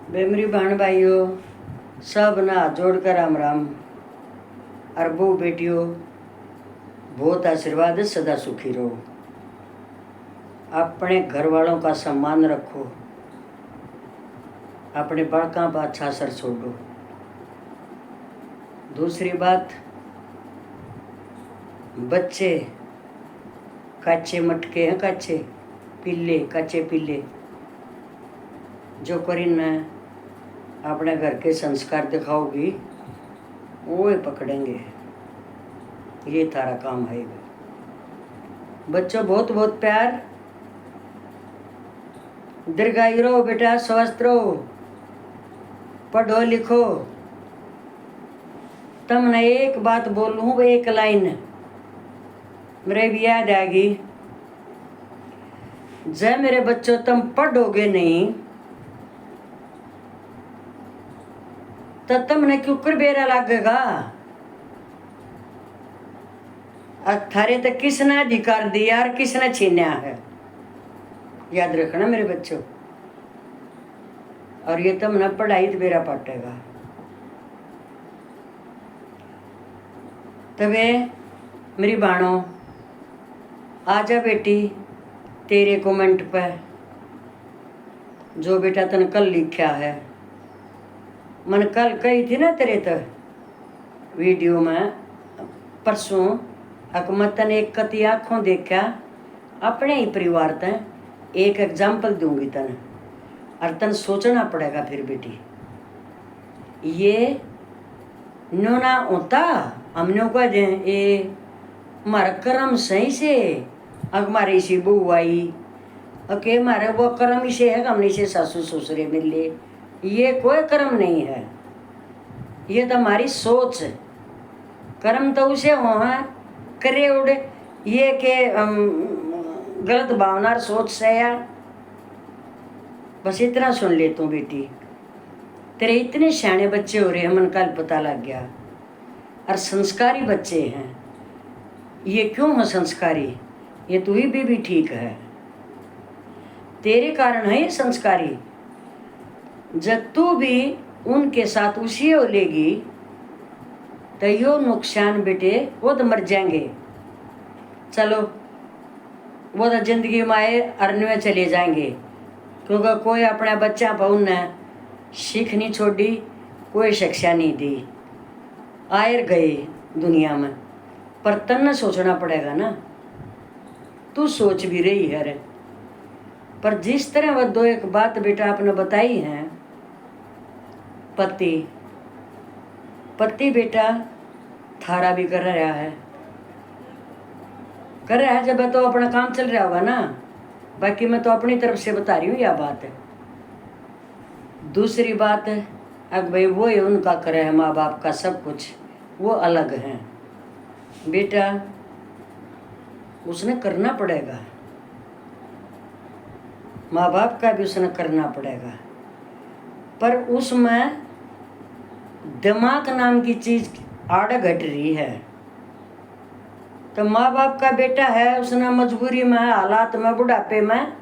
मेरी बहन भाइयों सब ना हाथ जोड़कर राम राम। और वो बेटियों बहुत आशीर्वाद है, सदा सुखी रहो। अपने घर वालों का सम्मान रखो, अपने बड़का पर अच्छा असर छोड़ो। दूसरी बात, बच्चे कच्चे मटके हैं, कच्चे पिल्ले जो करीन अपने घर के संस्कार दिखाओगी वो ही पकड़ेंगे। ये तारा काम है। बच्चों बहुत बहुत प्यार, दीर्घायु रहो बेटा, स्वस्थ रहो, पढ़ो लिखो। तुमने एक बात बोलूं, एक लाइन मेरे भी याद आ गई। जब मेरे बच्चों तुम पढ़ोगे नहीं तो तुमने क्यों कर बेरा लगेगा। थारे तो किसने अधिकार दिया और किसने छीना है, याद रखना मेरे बच्चों। और ये तुमने पढ़ाई तो बेरा पाटेगा। तबे मेरी बाणों आजा बेटी, तेरे कमेंट पे जो बेटा तन कल लिखा है, मन कल कही थी ना तेरे तो वीडियो में परसों अकमतन एक कति आँखों देखा अपने ही परिवार तन एक एग्जाम्पल दूंगी तन, और तन सोचना पड़ेगा फिर बेटी। ये नो ना होता हमने कह दे ये हमारा कर्म सही से हमारे इसी बहू आई अके हमारे वो कर्म इसे है, हमने इसे सासू ससुरे मिले। ये कोई कर्म नहीं है, ये तो हमारी सोच है। कर्म तो उसे हो है करे उड़े ये के गलत भावना और सोच से यार। बस इतना सुन ले तू बेटी, तेरे इतने सियाने बच्चे हो रहे हैं, मन कल पता लग गया। और संस्कारी बच्चे हैं। ये क्यों है संस्कारी, ये तू ही भी ठीक है, तेरे कारण है ये संस्कारी। जब तू भी उनके साथ उसी हो लेगी तो यो नुकसान बेटे वो तो मर जाएंगे। चलो वो तो जिंदगी में आए अरण्य चले जाएंगे, क्योंकि कोई अपना बच्चा पर उनने सीख नहीं छोड़ी, कोई शिक्षा नहीं दी, आए गए दुनिया में। पर तन्ने सोचना पड़ेगा ना, तू सोच भी रही है रे। पर जिस तरह वह दो एक बात बेटा आपने बताई है, पति बेटा थारा भी कर रहा है जब तो अपना काम चल रहा होगा ना। बाकी मैं तो अपनी तरफ से बता रही हूँ यह बात है। दूसरी बात है अब भाई वो है उनका करे है, माँ बाप का सब कुछ वो अलग है बेटा, उसने करना पड़ेगा, माँ बाप का भी उसने करना पड़ेगा। पर उसमें दिमाग नाम की चीज आड़ घट रही है। तो माँ बाप का बेटा है, उसने मजबूरी में हालात में बुढ़ापे में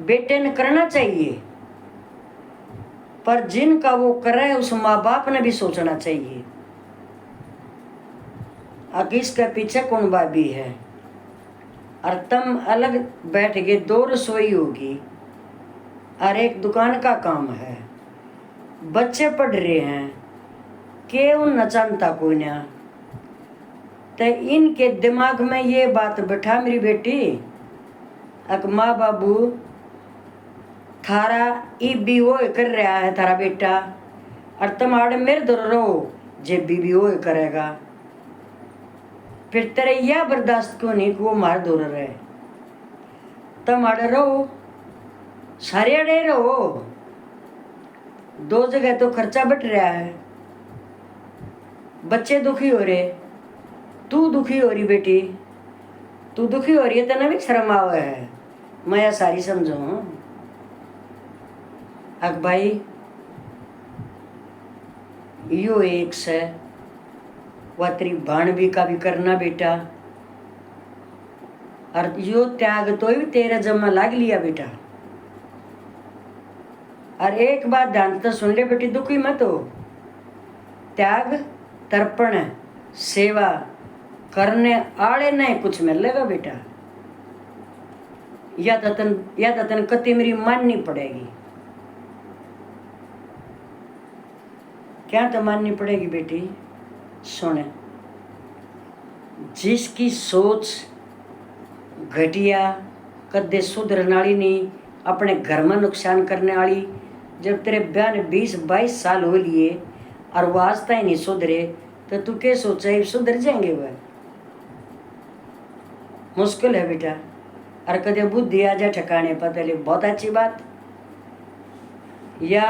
बेटे ने करना चाहिए, पर जिनका वो करे उस माँ बाप ने भी सोचना चाहिए अब इसके पीछे कौन भाभी है। और तुम अलग बैठ गए, दो रसोई होगी और एक दुकान का काम है, बच्चे पढ़ रहे हैं के उन न जानता कोई ना। तो इनके दिमाग में ये बात बैठा मेरी बेटी, अक माँ बाबू थारा भी वो कर रहा है थारा बेटा, और तुम आड़े मेरे दर रहो जे भी वो करेगा। फिर तेरे यह बर्दाश्त क्यों नहीं कि वो मार दूर रहे। तुम आड़े रहो, सारे अड़े रहो, दो जगह तो खर्चा बट रहा है, बच्चे दुखी हो रहे, तू दुखी हो रही बेटी, तू दुखी हो रही है, तेना भी शर्म आवे है। मैं सारी समझो अक भाई यो एक से वह तेरी भाणवी का भी करना बेटा। और यो त्याग तो भी तेरा जमा लाग लिया बेटा। और एक बात ध्यान से सुन ले बेटी, दुखी मत हो। त्याग, तर्पण, सेवा करने आले नहीं कुछ मिलेगा बेटा। या तन कति मेरी माननी पड़ेगी। क्या तो माननी पड़ेगी बेटी? सुन, जिसकी सोच घटिया, कदे सुधरने वाली नहीं, अपने घर में नुकसान करने वाली, जब तेरे ब्याह ने 20-22 साल हो लिए और वो आज तक नहीं सुधरे, तो तू क्या सोचा है सुधर जाएंगे? वह मुश्किल है बेटा। और कदे बुद्धि आ जाए ठिकाने पर तो बहुत अच्छी बात। या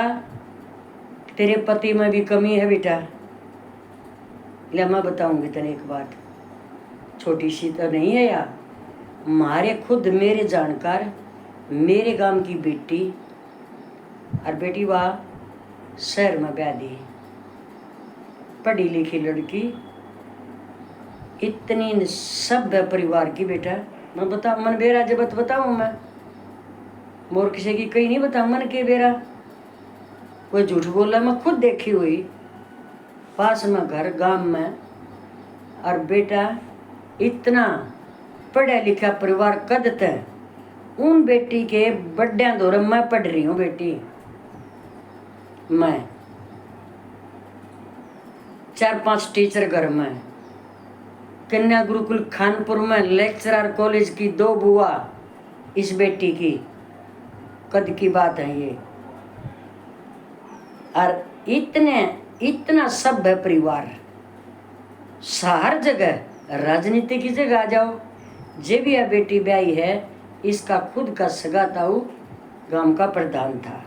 तेरे पति में भी कमी है बेटा? ले मैं बताऊंगी तेरे एक बात, छोटी सी तो नहीं है यार। मारे खुद मेरे जानकार, मेरे गांव की बेटी, और बेटी वाह शहर में ब्याह दी, पढ़ी लिखी लड़की, इतनी सभ्य परिवार की बेटा। मैं बता मन बेरा जब बताऊं मैं, मोर किसी की कहीं नहीं बताऊं मन के बेरा, कोई झूठ बोला मैं खुद देखी हुई, पास में घर गांव में। और बेटा इतना पढ़ा लिखा परिवार कदते, उन बेटी के बड़े दौर मैं पढ़ रही हूँ बेटी। मैं 4-5 टीचर घर में, कन्या गुरुकुल खानपुर में लेक्चरर कॉलेज की 2 बुआ, इस बेटी की कद की बात है ये। और इतना सभ्य परिवार, हर जगह राजनीति की जगह आ जाओ, जे भी यह बेटी ब्याही है, इसका खुद का सगा ताऊ गांव का प्रधान था।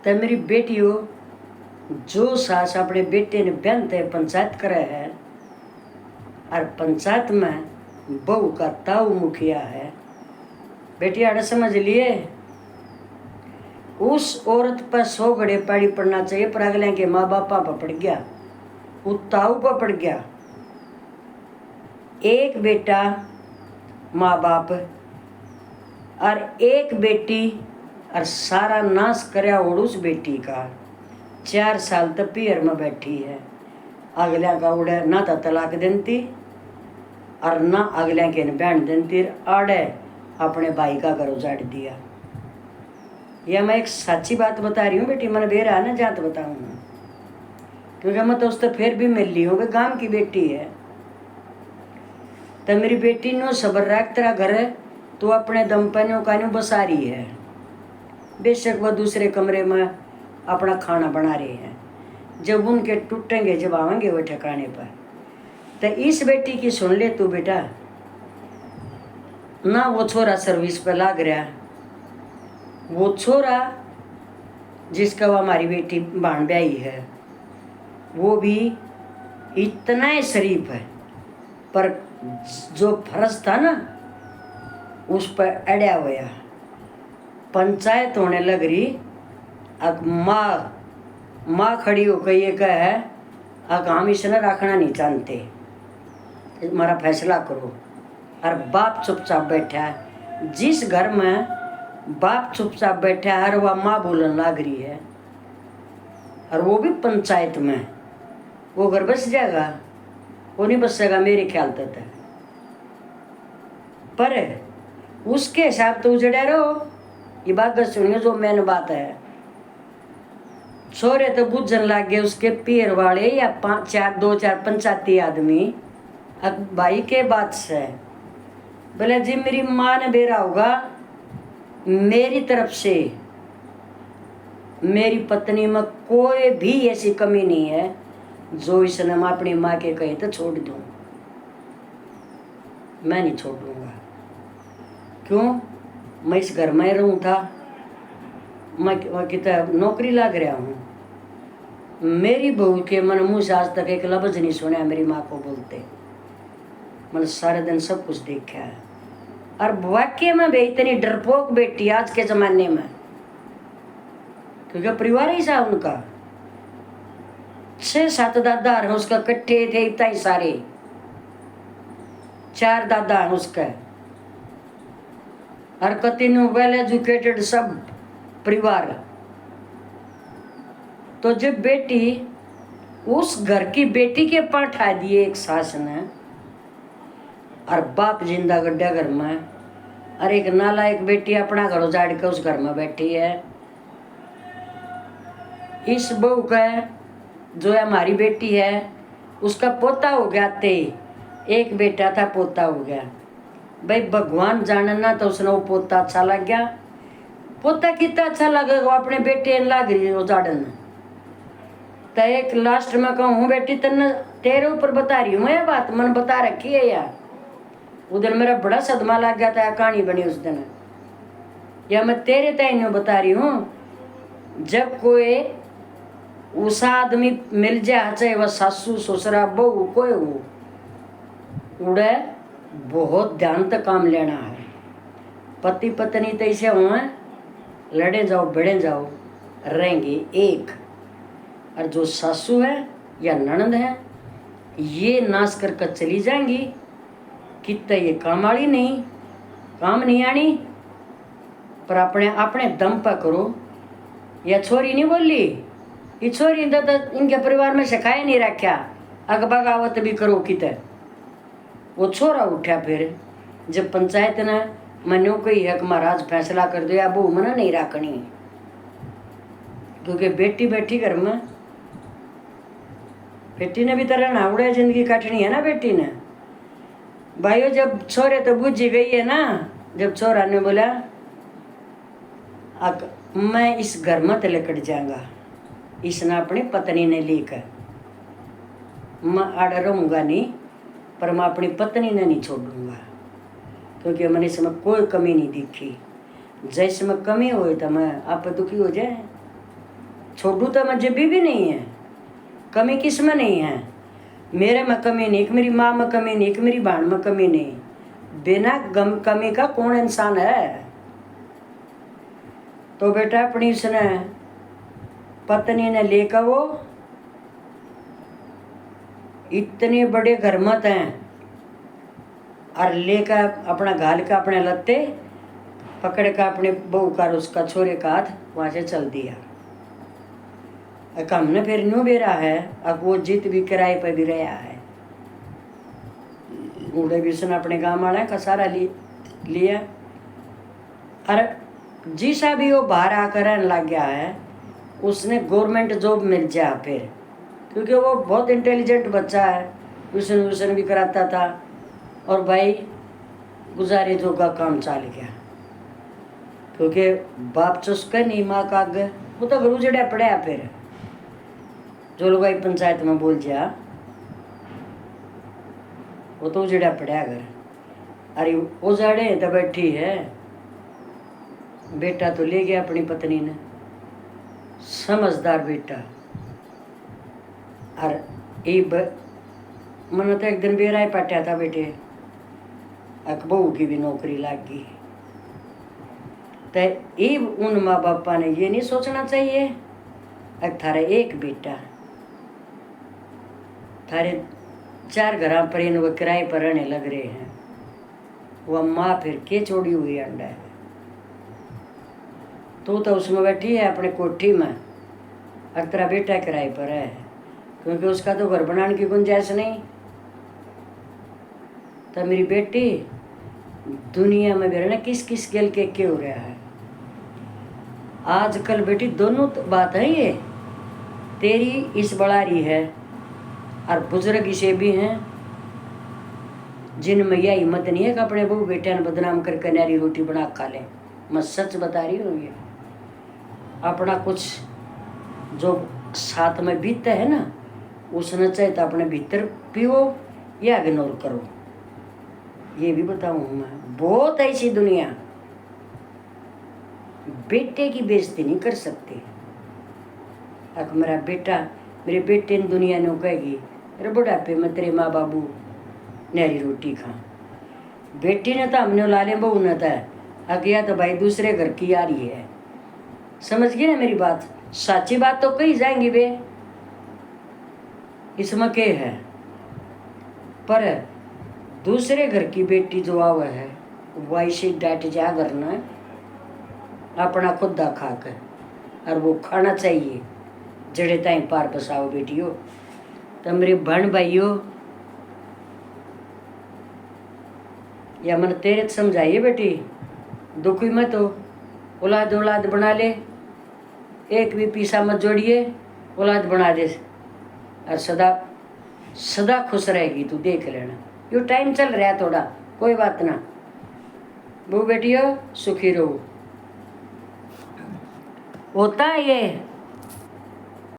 तो मेरी बेटी हो, जो सास अपने बेटे ने बेनते पंचायत करे है, और पंचायत में बहू का ताऊ मुखिया है, बेटी आड़े समझ लिए, उस औरत पर 100 घड़े पाड़ी पड़ना चाहिए, पर अगले के माँ बापा पर पड़ गया, वो ताऊ पर पड़ गया। एक बेटा माँ बाप और एक बेटी, और सारा नाश करया और उस बेटी का 4 साल तक पियर में बैठी है। अगलिया का उड़े ना तो तलाक देती और ना अगलिया के बहन देती, आड़े अपने भाई का घर उजाड़ दिया। यह मैं एक सच्ची बात बता रही हूँ बेटी, मन बेरा ना जात बताऊँ, क्योंकि मैं तो उससे फिर भी मिल ली हूँ, गांव की बेटी है। तो मेरी बेटी नो सबर रख, तेरा घर है तो अपने दम पे नो का बसा रही है, बेशक वह दूसरे कमरे में अपना खाना बना रहे हैं, जब उनके टूटेंगे जब आवेंगे वो ठिकाने पर। तो इस बेटी की सुन ले तू बेटा, ना वो छोरा सर्विस पे लाग रहा, वो छोरा जिसका वो हमारी बेटी बाण ब्याही है, वो भी इतना ही शरीफ है, पर जो फर्ज था ना उस पर अड़ा हुआ। पंचायत होने लग रही, अब माँ खड़ी होकर ये कहे, अब हम इसने रखना नहीं चाहते, हमारा फैसला करो। और बाप चुपचाप बैठा है, जिस घर में बाप चुपचाप बैठा है और वह माँ बोलने लग रही है, और वो भी पंचायत में, वो घर बस जाएगा? वो नहीं बसेगा मेरे ख्याल तक। पर उसके हिसाब तो उजड़े रहो, ये बात सुनियो जो मैंने बात है। छोरे तो बुझन लग गए उसके पीर वाले या 2-4 पंचायती आदमी, भाई के बात से बोले जी मेरी माँ ने बेरा होगा, मेरी तरफ से मेरी पत्नी में कोई भी ऐसी कमी नहीं है जो इसने मैं अपनी माँ के कहे तो छोड़ दूँ। मैं नहीं छोड़ दूँगा, क्यों? मैं इस घर में रहूँ था, मैं कितना नौकरी लग रहा हूँ। मेरी बहू के मन मुँह से आज तक एक लफ्ज नहीं सुना मेरी माँ को बोलते, मैंने सारे दिन सब कुछ देखा है। और वाक्य में भी इतनी डरपोक बेटी आज के ज़माने में, क्योंकि परिवार ही था उनका, 6-7 दादा हैं उसका, इकट्ठे थे इतना ही सारे, 4 दादा हैं उसका, और कतिनु वेल एजुकेटेड सब परिवार। तो जब बेटी उस घर की बेटी के पाठा दिए एक सास ने, और बाप जिंदा गड्ढा घर में, और एक नालायक बेटी अपना घर उजाड़ के उस घर में बैठी है। इस बहू का जो हमारी बेटी है उसका पोता हो गया ते, एक बेटा था पोता हो गया। भाई भगवान जानना तो उसने वो पोता अच्छा लग गया। पोता कितना अच्छा लगेगा अपने बेटे लाग रही उजाड़न। तो एक लास्ट में कहूँ बेटी तन तेरे ऊपर बता रही हूँ मैं बात, मन बता रखी है यार। उधर मेरा बड़ा सदमा लग गया था, कहानी बनी उस दिन। या मैं तेरे तय बता रही हूँ, जब कोई उस आदमी मिल जाए, चाहे वह सासू ससुरा बहू कोई हो, उड़े बहुत ध्यान तक काम लेना है। पति पत्नी तो ऐसे हुए लड़े जाओ भिड़े जाओ रहेंगे एक, और जो सासू है या ननद है ये नाश कर चली जाएंगी। कितना ये काम वाली नहीं, काम नहीं आनी, पर अपने अपने दम पर करो। या छोरी नहीं बोली, ये छोरी तो इनके परिवार में सिखाया नहीं रखा, अग बगावत भी करो कित। वो छोरा उठा फिर जब पंचायत ने मनो कही है कि महाराज फैसला कर दो या बहू मना नहीं रखनी, क्योंकि बेटी बैठी घर में, बेटी ने भी तरह ना उड़े जिंदगी काटनी है ना बेटी ने। भाइयों जब छोरे तो बुझी गई है ना, जब छोरा ने बोला मैं इस घर में तो लेकर जाऊंगा, इसने अपनी पत्नी ने लेकर, मैं आड़ रहूंगा नहीं, पर मैं अपनी पत्नी ने नहीं छोड़ूंगा, क्योंकि मैंने इसमें कोई कमी नहीं दिखी। जैसे में कमी हो तो मैं आप दुखी हो जाए, छोड़ू तो मैं जब भी नहीं है, कमी किस में नहीं है। मेरे में कमी नहीं, मेरी माँ में कमी नहीं, मेरी बहन में कमी नहीं, बिना कमी का कौन इंसान है। तो बेटा अपनी उसने पत्नी ने लेकर वो इतने बड़े घर मत हैं, और लेकर अपना घाल का अपने लत्ते पकड़ कर अपने बहू का उसका छोरे का हाथ वहाँ से चल दिया। हमने फिर न्यू बेरा है, अब वो जीत भी किराए पर भी रहा है। उड़े भी उसने अपने गाँव वाला का सारा लिया, और जिसा भी वो बाहर आकर रहने लग गया है उसने गवर्नमेंट जॉब मिल जाए फिर, क्योंकि वो बहुत इंटेलिजेंट बच्चा है, ट्यूशन भी कराता था, और भाई गुजारे जो का काम चल गया, क्योंकि बाप चुस्का नहीं माँ का आगे, वो तो गुरु जड़ा पड़ा फिर जो लोग आई पंचायत में बोल जा, वो तो उजड़ा पड़ा घर। अरे उजाड़े तो बैठी है, बेटा तो ले गया अपनी पत्नी ने, समझदार बेटा। और मैंने तो एक दिन बेरा पाटा था बेटे, अक बहू की भी नौकरी लग गई। तो उन माँ बापा ने ये नहीं सोचना चाहिए अक थारे एक बेटा, थारे 4 घर पर इन वो किराए पर रहने लग रहे हैं, वह माँ फिर के चोड़ी हुई अंडा है। तो उसमें बैठी है अपने कोठी में, और तेरा बेटा किराए पर है, क्योंकि उसका तो घर बनाने की गुंजाइश नहीं। तो मेरी बेटी दुनिया में भी रहना किस किस गेल के हो रहा है आजकल बेटी, दोनों बात है ये, तेरी इस बड़ारी है और बुजुर्ग इसे भी हैं जिनमें यह हिम्मत नहीं है कि अपने बहू बेटे ने बदनाम करके नारी रोटी बना खा लें। मैं सच बता रही हूँ, ये अपना कुछ जो साथ में बीतता है ना, उसने चाहे तो अपने भीतर पियो या इग्नोर करो, ये भी बताऊँ मैं। बहुत ऐसी दुनिया बेटे की बेइज्जती नहीं कर सकती। अगर मेरा बेटा, मेरे बेटे ने दुनिया ने कहेगी अरे बुढ़ापे में तेरे माँ बाबू नारी रोटी खा, बेटी ने तो हमने लाले बहू ने था अगया तो भाई दूसरे घर की आ रही है। समझ गई ना मेरी बात, सच्ची बात तो कही जाएंगी बे, इसमें के है। पर दूसरे घर की बेटी जो आवे है वैसे डट जा करना अपना खुदा खा कर, और वो खाना चाहिए जड़े ताई पार बसाओ बेटियो। तो मेरे बहन भाइयों, या मन तेरे समझाइए बेटी, दुखी मत हो, औलाद औलाद बना ले, एक भी पीसा मत जोड़िए, औलाद बना दे और सदा सदा खुश रहेगी तू, देख लेना। यो टाइम चल रहा है थोड़ा, कोई बात ना, वो बेटियो सुखी रहो। होता है ये